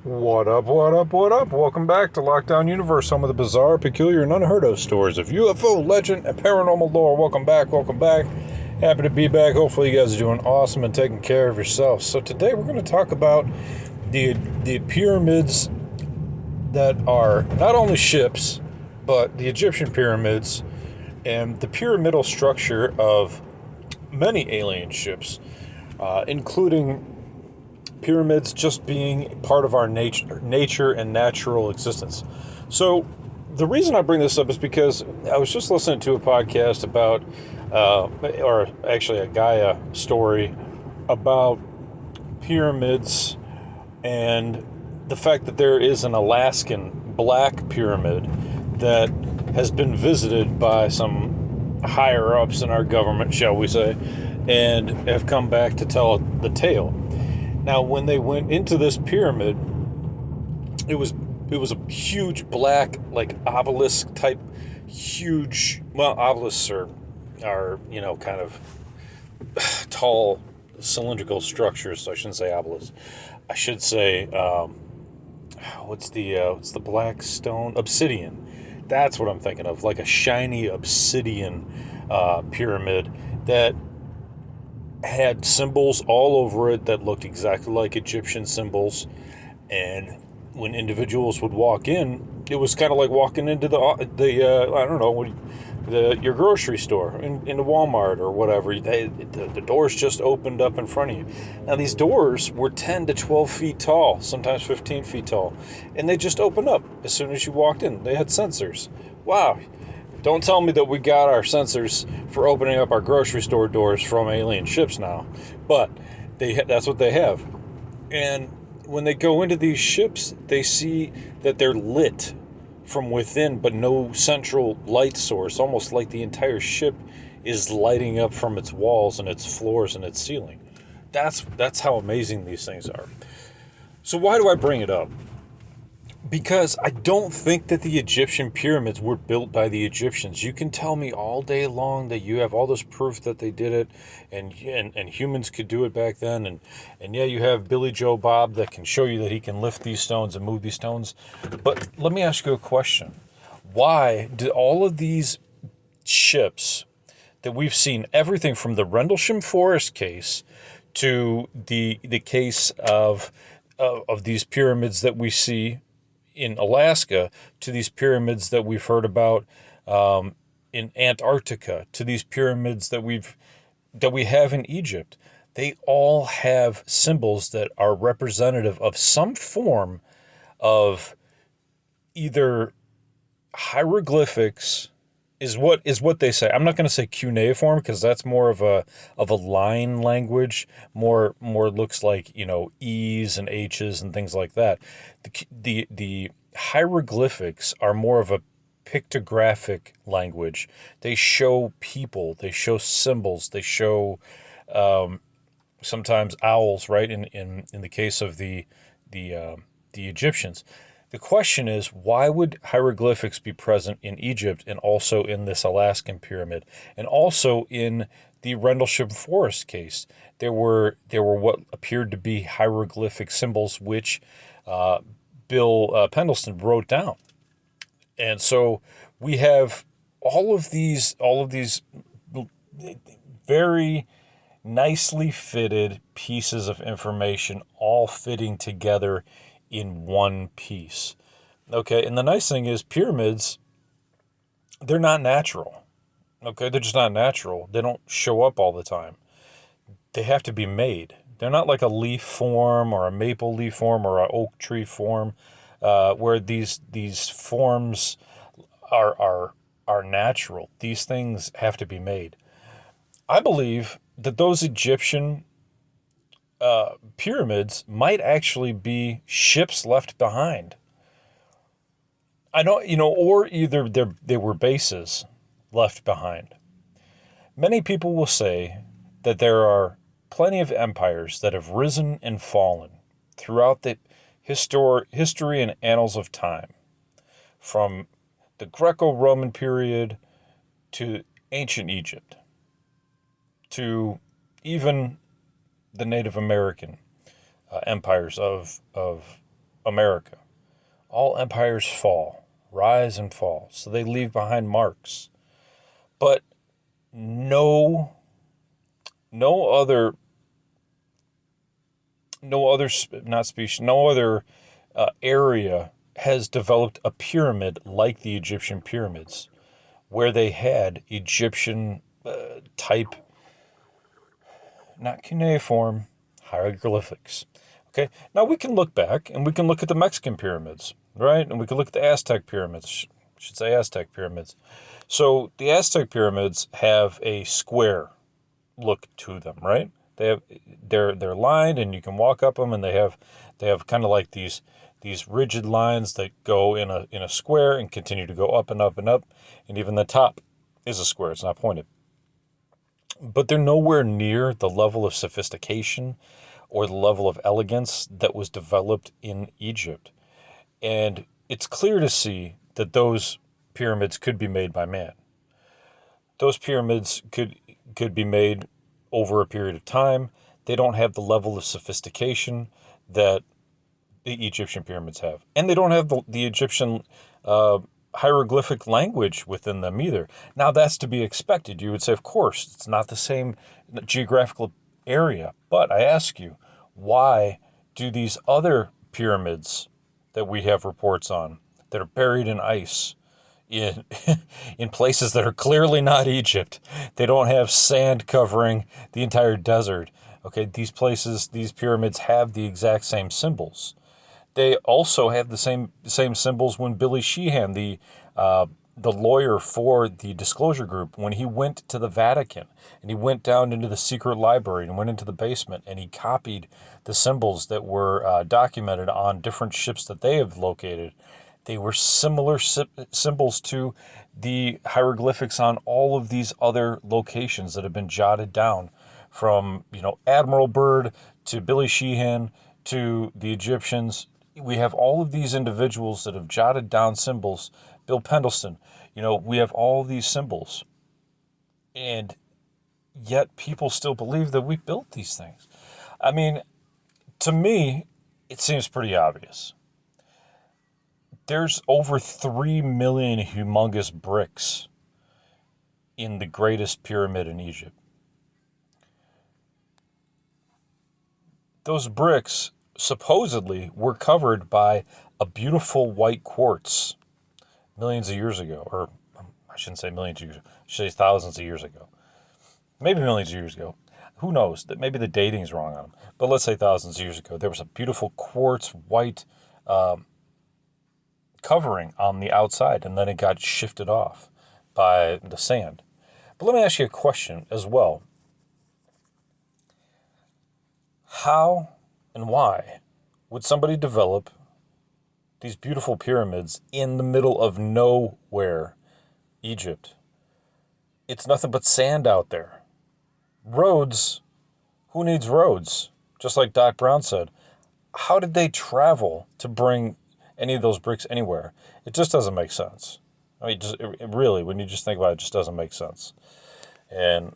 What up, what up, what up? Welcome back to Lockdown Universe, home of the bizarre, peculiar, and unheard of stories of UFO, legend, and paranormal lore. Welcome back, welcome back. Happy to be back. Hopefully you guys are doing awesome and taking care of yourselves. So today we're going to talk about the pyramids that are not only ships, but the Egyptian pyramids and the pyramidal structure of many alien ships, including pyramids just being part of our nature and natural existence. So the reason I bring this up is because I was just listening to a podcast about, or actually a Gaia story about pyramids and the fact that there is an Alaskan black pyramid that has been visited by some higher ups in our government, shall we say, and have come back to tell the tale. Now, when they went into this pyramid, it was a huge black, like obelisk type, huge. Well, obelisks are kind of tall cylindrical structures. So I shouldn't say obelisk. I should say what's the black stone? Obsidian. That's what I'm thinking of, like a shiny obsidian pyramid that had symbols all over it that looked exactly like Egyptian symbols. And when individuals would walk in, it was kind of like walking into the I don't know, your grocery store, into Walmart or whatever. The doors just opened up in front of you. Now these doors were 10 to 12 feet tall, sometimes 15 feet tall, and they just opened up as soon as you walked in. They had sensors. Wow. Don't tell me that we got our sensors for opening up our grocery store doors from alien ships now, but that's what they have. And when they go into these ships, they see that they're lit from within, but no central light source, almost like the entire ship is lighting up from its walls and its floors and its ceiling. That's how amazing these things are. So why do I bring it up? Because I don't think that the Egyptian pyramids were built by the Egyptians. You can tell me all day long that you have all this proof that they did it, and humans could do it back then, and yeah, you have Billy Joe Bob that can show you that he can lift these stones and move these stones. But let me ask you a question. Why did all of these ships that we've seen, everything from the Rendlesham Forest case to the case of these pyramids that we see in Alaska, to these pyramids that we've heard about in Antarctica, to these pyramids that we have in Egypt, they all have symbols that are representative of some form of either hieroglyphics is what they say. I'm not going to say cuneiform because that's more of a line language. More looks like E's and H's and things like that. The hieroglyphics are more of a pictographic language. They show people. They show symbols. They show sometimes owls. Right in the case of the Egyptians. The question is, why would hieroglyphics be present in Egypt and also in this Alaskan pyramid and also in the Rendlesham Forest case? There were what appeared to be hieroglyphic symbols which Bill Pendleton wrote down. And so we have all of these very nicely fitted pieces of information all fitting together in one piece. Okay, and the nice thing is pyramids, they're not natural. Okay, they're just not natural. They don't show up all the time. They have to be made. They're not like a leaf form or a maple leaf form or an oak tree form, where these forms are natural. These things have to be made. I believe that those Egyptian pyramids might actually be ships left behind. I don't, or either they were bases left behind. Many people will say that there are plenty of empires that have risen and fallen throughout the history and annals of time, from the Greco-Roman period to ancient Egypt, to even the Native American empires of America. All empires fall, rise and fall, so they leave behind marks. But no, no other, no other, not species, no other area has developed a pyramid like the Egyptian pyramids, where they had Egyptian type, not cuneiform, hieroglyphics. Okay, now we can look back and we can look at the Mexican pyramids, right? And we can look at the Aztec pyramids, I should say Aztec pyramids. So the Aztec pyramids have a square look to them, right? They're lined and you can walk up them, and they have kind of like these rigid lines that go in a square and continue to go up and up and up, and even the top is a square. It's not pointed. But they're nowhere near the level of sophistication or the level of elegance that was developed in Egypt. And it's clear to see that those pyramids could be made by man. Those pyramids could be made over a period of time. They don't have the level of sophistication that the Egyptian pyramids have. And they don't have the Egyptian hieroglyphic language within them either. Now, that's to be expected. You would say, of course, it's not the same geographical area. But I ask you, why do these other pyramids that we have reports on that are buried in ice, in in places that are clearly not Egypt? They don't have sand covering the entire desert. Okay, these places, these pyramids have the exact same symbols. They also have the same symbols when Billy Sheehan, the lawyer for the Disclosure Group, when he went to the Vatican and he went down into the secret library and went into the basement and he copied the symbols that were documented on different ships that they have located. They were similar symbols to the hieroglyphics on all of these other locations that have been jotted down, from Admiral Byrd to Billy Sheehan to the Egyptians. We have all of these individuals that have jotted down symbols. Bill Pendleton, we have all these symbols. And yet people still believe that we built these things. I mean, to me, it seems pretty obvious. There's over 3 million humongous bricks in the greatest pyramid in Egypt. Those bricks supposedly were covered by a beautiful white quartz millions of years ago, or I shouldn't say millions of years ago, I should say thousands of years ago, maybe millions of years ago. Who knows? That maybe the dating's wrong on them, but let's say thousands of years ago, there was a beautiful quartz white covering on the outside, and then it got shifted off by the sand. But let me ask you a question as well. How and why would somebody develop these beautiful pyramids in the middle of nowhere, Egypt? It's nothing but sand out there. Roads, who needs roads? Just like Doc Brown said, how did they travel to bring any of those bricks anywhere? It just doesn't make sense. I mean, it really, when you just think about it, it just doesn't make sense. And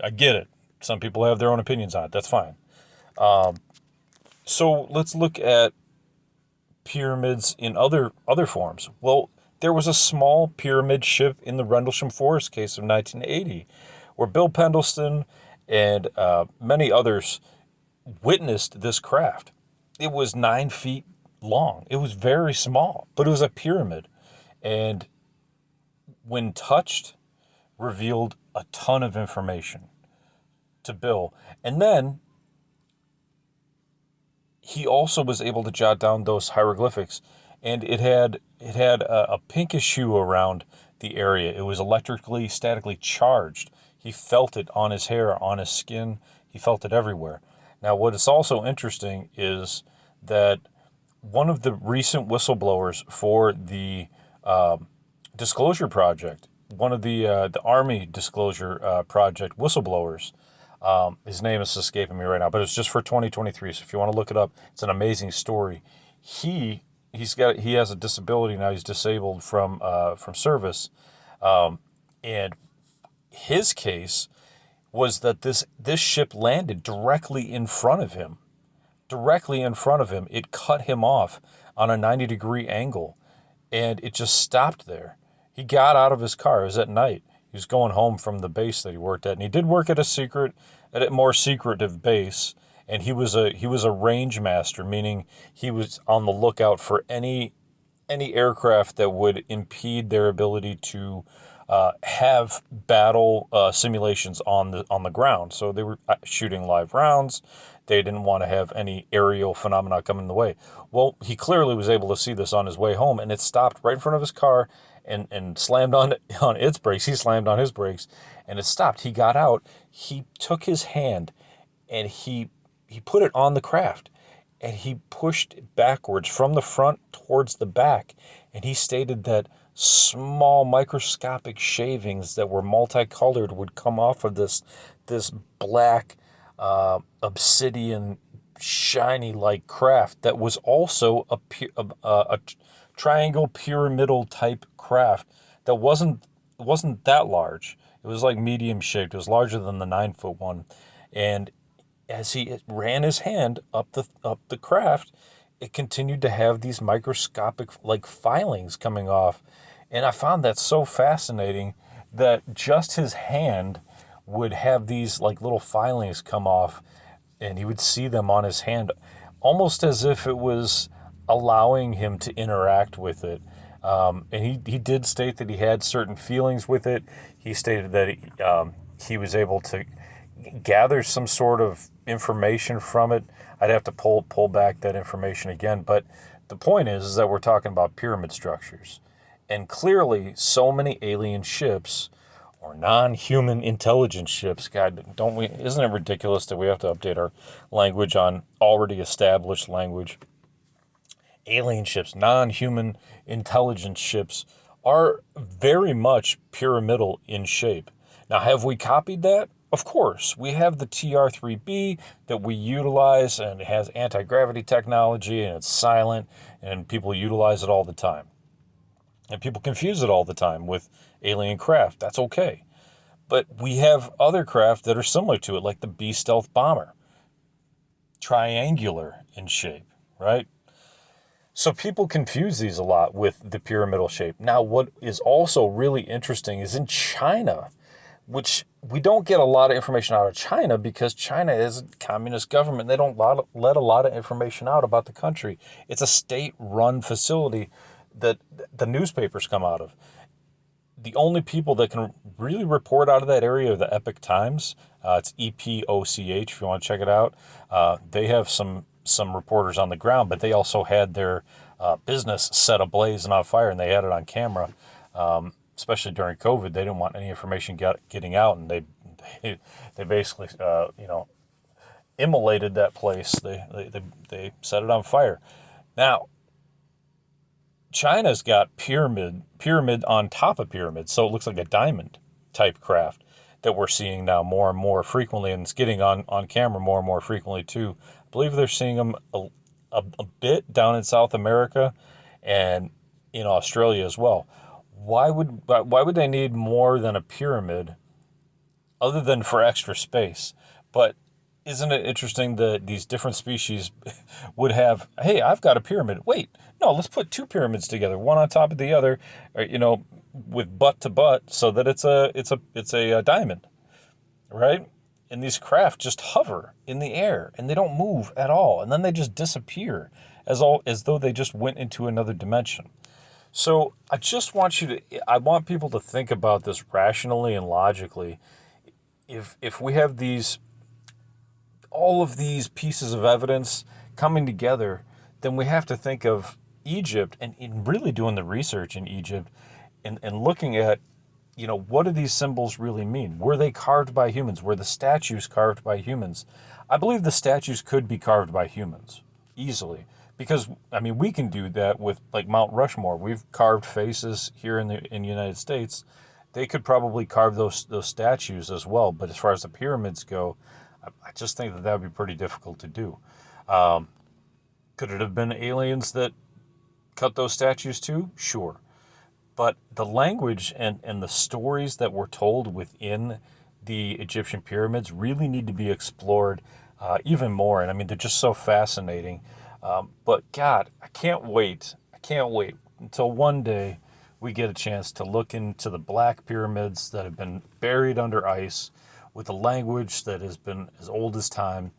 I get it. Some people have their own opinions on it. That's fine. So let's look at pyramids in other forms. Well, there was a small pyramid ship in the Rendlesham Forest case of 1980, where Bill Pendleton and many others witnessed this craft. It was 9 feet long. It was very small, but it was a pyramid. And when touched, revealed a ton of information to Bill. And then he also was able to jot down those hieroglyphics, and it had a pinkish hue around the area. It was electrically, statically charged. He felt it on his hair, on his skin. He felt it everywhere. Now, what is also interesting is that one of the recent whistleblowers for the Disclosure Project, one of the Army Disclosure Project whistleblowers, his name is escaping me right now, but it's just for 2023. So if you want to look it up, it's an amazing story. He has a disability now. He's disabled from service, and his case was that this ship landed directly in front of him directly in front of him. It cut him off on a 90-degree angle, and it just stopped there. He got out of his car. It was at night. He was going home from the base that he worked at, and he did work at a more secretive base. And he was a range master, meaning he was on the lookout for any aircraft that would impede their ability to have battle simulations on the ground. So they were shooting live rounds. They didn't want to have any aerial phenomena coming in the way. Well, he clearly was able to see this on his way home, and it stopped right in front of his car and slammed on its brakes. He slammed on his brakes, and it stopped. He got out. He took his hand and he put it on the craft, and he pushed backwards from the front towards the back, and he stated that small microscopic shavings that were multicolored would come off of this black obsidian shiny like craft that was also a triangle pyramidal type craft that wasn't that large. It was like medium shaped. It was larger than the 9-foot one, and as he ran his hand up the craft, it continued to have these microscopic like filings coming off. And I found that so fascinating that just his hand would have these like little filings come off, and he would see them on his hand almost as if it was allowing him to interact with it. And he did state that he had certain feelings with it. He stated that he was able to gather some sort of information from it. I'd have to pull back that information again, but the point is that we're talking about pyramid structures, and clearly so many alien ships or non-human intelligence ships. God, don't we? Isn't it ridiculous that we have to update our language on already established language? Alien ships, non-human intelligence ships, are very much pyramidal in shape. Now, have we copied that? Of course. We have the TR-3B that we utilize, and it has anti-gravity technology, and it's silent, and people utilize it all the time. And people confuse it all the time with alien craft. That's okay. But we have other craft that are similar to it, like the B stealth bomber, triangular in shape, right? So people confuse these a lot with the pyramidal shape. Now, what is also really interesting is in China, which we don't get a lot of information out of China because China is a communist government. They don't let a lot of information out about the country. It's a state-run facility that the newspapers come out of. The only people that can really report out of that area are the Epoch Times. It's EPOCH if you want to check it out. They have some reporters on the ground, but they also had their business set ablaze and on fire, and they had it on camera. Especially during COVID, they didn't want any information getting out, and they basically immolated that place. They set it on fire. Now, China's got pyramid on top of pyramid, so it looks like a diamond type craft that we're seeing now more and more frequently, and it's getting on camera more and more frequently too. I believe they're seeing them a bit down in South America and in Australia as well. Why would they need more than a pyramid other than for extra space? But isn't it interesting that these different species would have, hey, I've got a pyramid. Wait, no, let's put two pyramids together, one on top of the other, or, with butt to butt, so that it's a diamond, right? And these craft just hover in the air and they don't move at all, and then they just disappear as though they just went into another dimension. So I want people to think about this rationally and logically. If we have all of these pieces of evidence coming together, then we have to think of Egypt and in really doing the research in Egypt and looking at, what do these symbols really mean? Were they carved by humans? Were the statues carved by humans? I believe the statues could be carved by humans easily. Because, we can do that with, like, Mount Rushmore. We've carved faces here in the United States. They could probably carve those statues as well. But as far as the pyramids go, I just think that would be pretty difficult to do. Could it have been aliens that cut those statues too? Sure. But the language and the stories that were told within the Egyptian pyramids really need to be explored even more. And I mean, they're just so fascinating. But God, I can't wait. I can't wait until one day we get a chance to look into the black pyramids that have been buried under ice with a language that has been as old as time,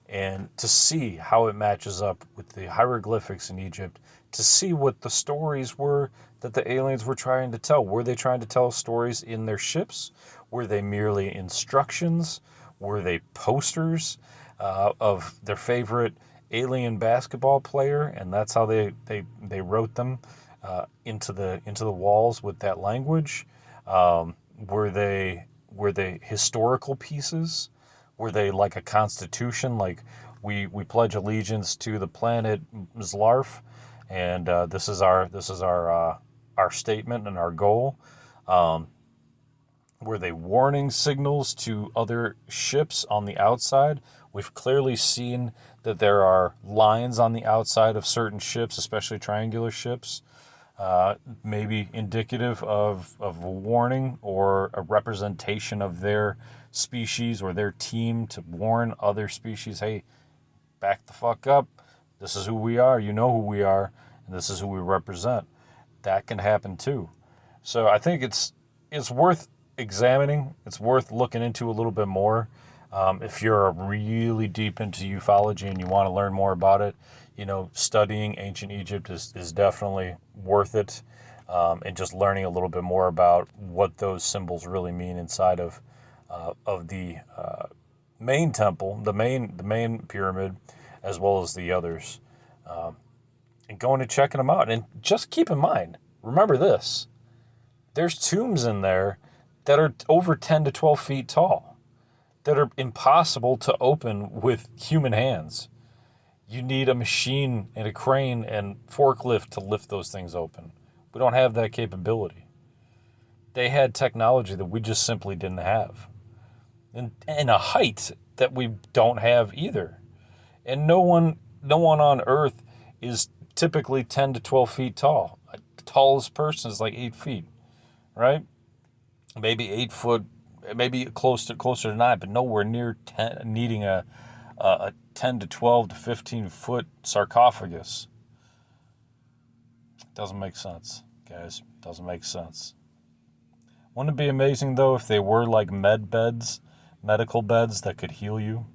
and to see how it matches up with the hieroglyphics in Egypt, to see what the stories were that the aliens were trying to tell. Were they trying to tell stories in their ships? Were they merely instructions? Were they posters of their favorite alien basketball player, and that's how they wrote them into the walls with that language? Were they historical pieces? Were they like a constitution? Like we pledge allegiance to the planet Zlarf, and this is our statement and our goal. Were they warning signals to other ships on the outside? We've clearly seen that there are lines on the outside of certain ships, especially triangular ships, maybe indicative of a warning or a representation of their species or their team to warn other species, hey, back the fuck up. This is who we are. You know who we are, and this is who we represent. That can happen too. So I think it's worth examining. It's worth looking into a little bit more. If you're really deep into ufology and you want to learn more about it, studying ancient Egypt is definitely worth it. And just learning a little bit more about what those symbols really mean inside of the main temple, the main pyramid, as well as the others, and going and checking them out. And just keep in mind, remember this: there's tombs in there that are over 10 to 12 feet tall, that are impossible to open with human hands. You need a machine and a crane and forklift to lift those things open. We don't have that capability. They had technology that we just simply didn't have. And a height that we don't have either. And no one on Earth is typically 10 to 12 feet tall. The tallest person is like 8 feet, right? Maybe 8 foot, maybe closer to 9, but nowhere near needing a 10 to 12 to 15 foot sarcophagus. Doesn't make sense, guys. Doesn't make sense. Wouldn't it be amazing, though, if they were like medical beds that could heal you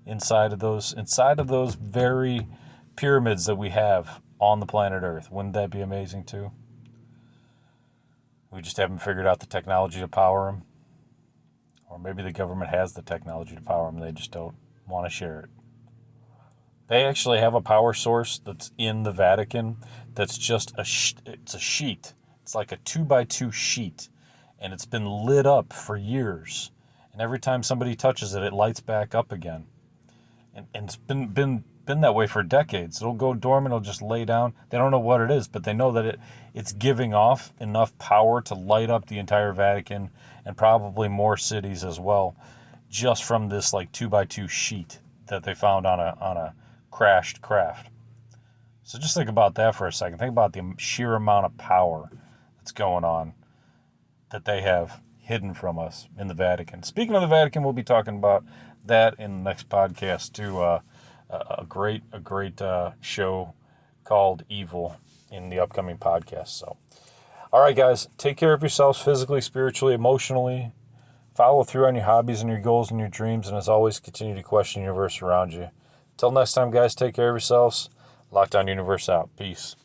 inside of those very pyramids that we have on the planet Earth? Wouldn't that be amazing, too? We just haven't figured out the technology to power them. Or maybe the government has the technology to power them, they just don't want to share it. They actually have a power source that's in the Vatican that's just it's a sheet. It's like a 2x2 sheet, and it's been lit up for years. And every time somebody touches it, it lights back up again. And it's been that way for decades. It'll go dormant, it'll just lay down. They don't know what it is, but they know that it's giving off enough power to light up the entire Vatican and probably more cities as well, just from this like 2x2 sheet that they found on a crashed craft. So just think about that for a second. Think about the sheer amount of power that's going on that they have hidden from us in the Vatican. Speaking of the Vatican, we'll be talking about that in the next podcast too. A great show called Evil in the upcoming podcast. So, all right, guys, take care of yourselves physically, spiritually, emotionally. Follow through on your hobbies and your goals and your dreams, and as always, continue to question the universe around you. Until next time, guys, take care of yourselves. Lockdown Universe out. Peace.